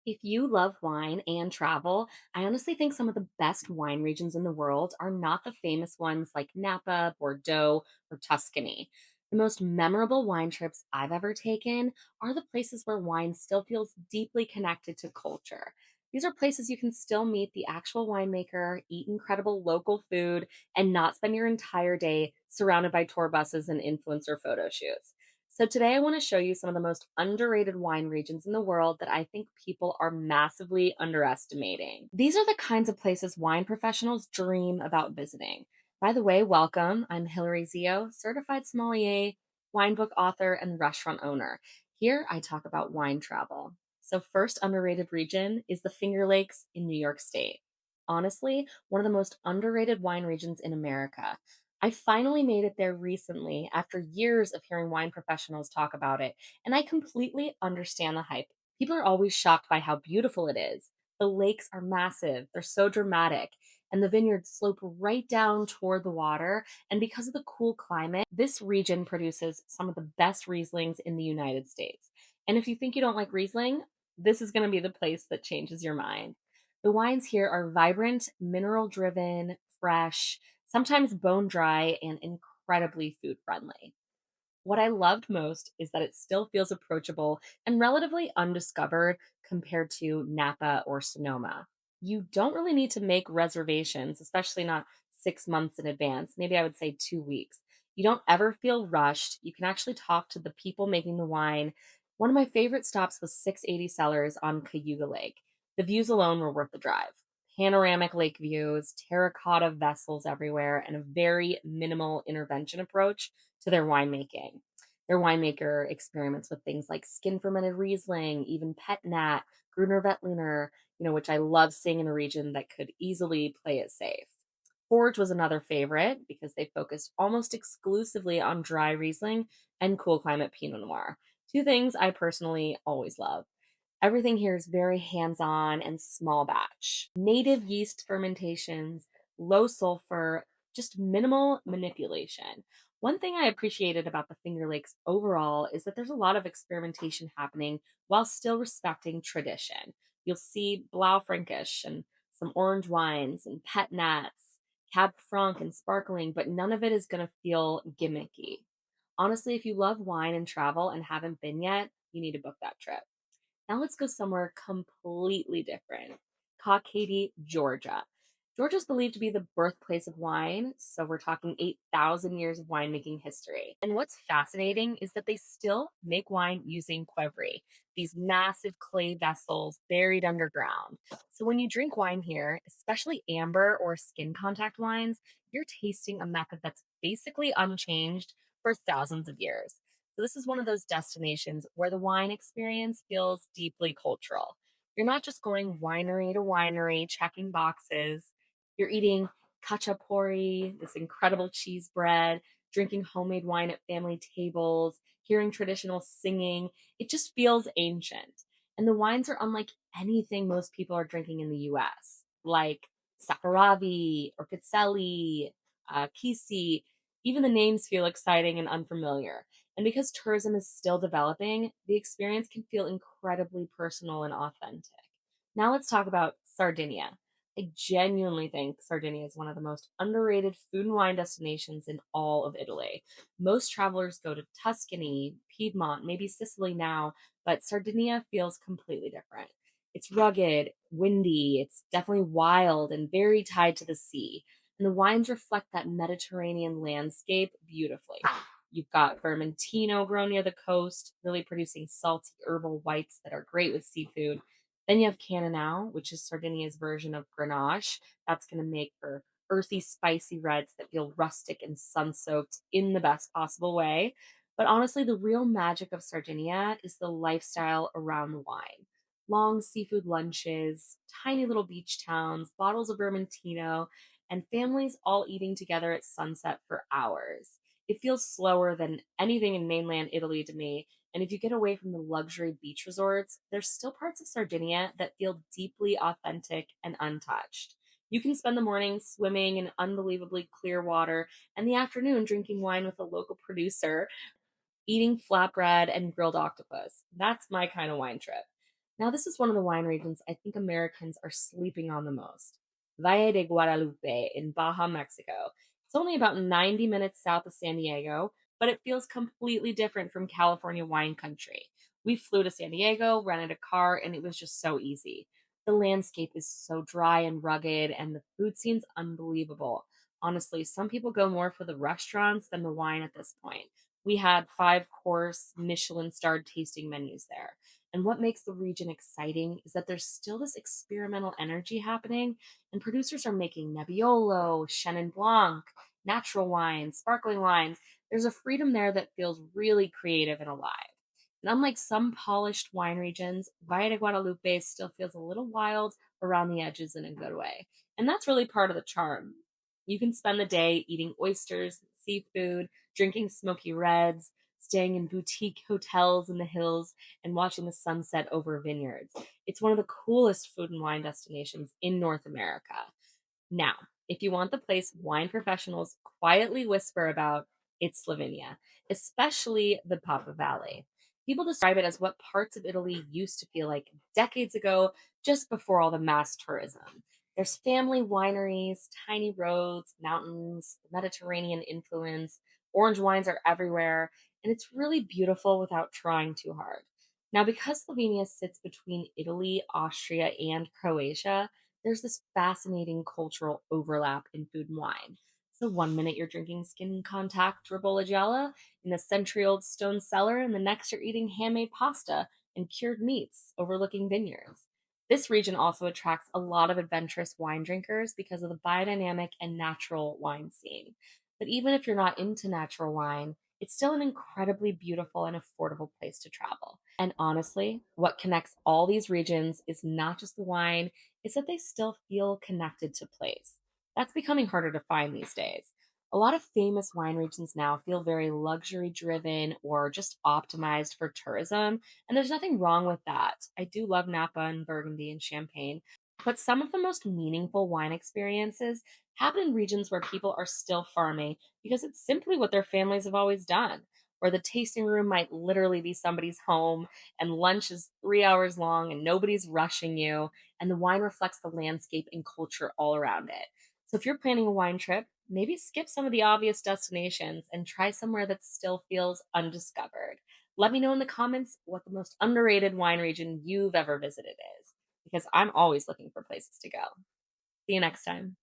If you love wine and travel, I honestly think some of the best wine regions in the world are not the famous ones like Napa, Bordeaux, or Tuscany. The most memorable wine trips I've ever taken are the places where wine still feels deeply connected to culture. These are places you can still meet the actual winemaker, eat incredible local food, and not spend your entire day surrounded by tour buses and influencer photo shoots. So, today I want to show you some of the most underrated wine regions in the world that I think people are massively underestimating. These are the kinds of places wine professionals dream about visiting. By the way, welcome. I'm Hilary Zio, certified sommelier, wine book author, and restaurant owner. Here I talk about wine travel. So, first underrated region is the Finger Lakes in New York State. Honestly, one of the most underrated wine regions in America. I finally made it there recently after years of hearing wine professionals talk about it, and I completely understand the hype. People are always shocked by how beautiful it is. The lakes are massive, they're so dramatic, and the vineyards slope right down toward the water. And because of the cool climate, this region produces some of the best Rieslings in the United States. And if you think you don't like Riesling, this is going to be the place that changes your mind. The wines here are vibrant, mineral driven, fresh, sometimes bone dry, and incredibly food friendly. What I loved most is that it still feels approachable and relatively undiscovered compared to Napa or Sonoma. You don't really need to make reservations, especially not 6 months in advance. Maybe I would say 2 weeks. You don't ever feel rushed. You can actually talk to the people making the wine. One of my favorite stops was 680 Cellars on Cayuga Lake. The views alone were worth the drive. Panoramic lake views, terracotta vessels everywhere, and a very minimal intervention approach to their winemaking. Their winemaker experiments with things like skin fermented Riesling, even pet nat, Gruner Veltliner, which I love seeing in a region that could easily play it safe. Forge was another favorite because they focused almost exclusively on dry Riesling and cool climate Pinot Noir, two things I personally always love. Everything here is very hands on and small batch. Native yeast fermentations, low sulfur, just minimal manipulation. One thing I appreciated about the Finger Lakes overall is that there's a lot of experimentation happening while still respecting tradition. You'll see Blaufränkisch and some orange wines and pet nats, Cab Franc and sparkling, but none of it is going to feel gimmicky. Honestly, if you love wine and travel and haven't been yet, you need to book that trip. Now let's go somewhere completely different. Kakheti, Georgia. Georgia is believed to be the birthplace of wine, so we're talking 8,000 years of winemaking history. And what's fascinating is that they still make wine using qvevri, these massive clay vessels buried underground. So when you drink wine here, especially amber or skin contact wines, you're tasting a method that's basically unchanged for thousands of years. So this is one of those destinations where the wine experience feels deeply cultural. You're not just going winery to winery, checking boxes. You're eating khachapuri, this incredible cheese bread, drinking homemade wine at family tables, hearing traditional singing. It just feels ancient. And the wines are unlike anything most people are drinking in the US, like Sakaravi or Pizzeli, Kisi. Even the names feel exciting and unfamiliar. And because tourism is still developing, the experience can feel incredibly personal and authentic. Now let's talk about Sardinia. I genuinely think Sardinia is one of the most underrated food and wine destinations in all of Italy. Most travelers go to Tuscany, Piedmont, maybe Sicily now, but Sardinia feels completely different. It's rugged, windy, it's definitely wild and very tied to the sea. And the wines reflect that Mediterranean landscape beautifully. You've got Vermentino grown near the coast, really producing salty herbal whites that are great with seafood. Then you have Cannonau, which is Sardinia's version of Grenache. That's going to make for earthy, spicy reds that feel rustic and sun soaked in the best possible way. But honestly, the real magic of Sardinia is the lifestyle around the wine. Long seafood lunches, tiny little beach towns, bottles of Vermentino, and families all eating together at sunset for hours. It feels slower than anything in mainland Italy to me, and if you get away from the luxury beach resorts, there's still parts of Sardinia that feel deeply authentic and untouched. You can spend the morning swimming in unbelievably clear water and the afternoon drinking wine with a local producer, eating flatbread and grilled octopus. That's my kind of wine trip. Now, this is one of the wine regions I think Americans are sleeping on the most. Valle de Guadalupe in Baja, Mexico. It's only about 90 minutes south of San Diego, but it feels completely different from California wine country. We flew to San Diego, rented a car, and it was just so easy. The landscape is so dry and rugged, and the food scene's unbelievable. Honestly, some people go more for the restaurants than the wine at this point. We had 5-course Michelin starred tasting menus there. And what makes the region exciting is that there's still this experimental energy happening, and producers are making Nebbiolo, Chenin Blanc, natural wines, sparkling wines. There's a freedom there that feels really creative and alive. And unlike some polished wine regions, Valle de Guadalupe still feels a little wild around the edges in a good way. And that's really part of the charm. You can spend the day eating oysters, seafood, drinking smoky reds, staying in boutique hotels in the hills, and watching the sunset over vineyards. It's one of the coolest food and wine destinations in North America. Now, if you want the place wine professionals quietly whisper about, it's Slovenia, especially the Papa Valley. People describe it as what parts of Italy used to feel like decades ago, just before all the mass tourism. There's family wineries, tiny roads, mountains, Mediterranean influence, orange wines are everywhere, and it's really beautiful without trying too hard. Now, because Slovenia sits between Italy, Austria, and Croatia, there's this fascinating cultural overlap in food and wine. So one minute you're drinking skin contact Ribolla in a century-old stone cellar, and the next you're eating handmade pasta and cured meats overlooking vineyards. This region also attracts a lot of adventurous wine drinkers because of the biodynamic and natural wine scene. But even if you're not into natural wine, it's still an incredibly beautiful and affordable place to travel. And honestly, what connects all these regions is not just the wine, is that they still feel connected to place. That's becoming harder to find these days. A lot of famous wine regions now feel very luxury driven or just optimized for tourism, and there's nothing wrong with that. I do love Napa and Burgundy and Champagne, but some of the most meaningful wine experiences happen in regions where people are still farming because it's simply what their families have always done. Where the tasting room might literally be somebody's home, and lunch is 3 hours long, and nobody's rushing you, and the wine reflects the landscape and culture all around it. So if you're planning a wine trip, maybe skip some of the obvious destinations and try somewhere that still feels undiscovered. Let me know in the comments what the most underrated wine region you've ever visited is, because I'm always looking for places to go. See you next time.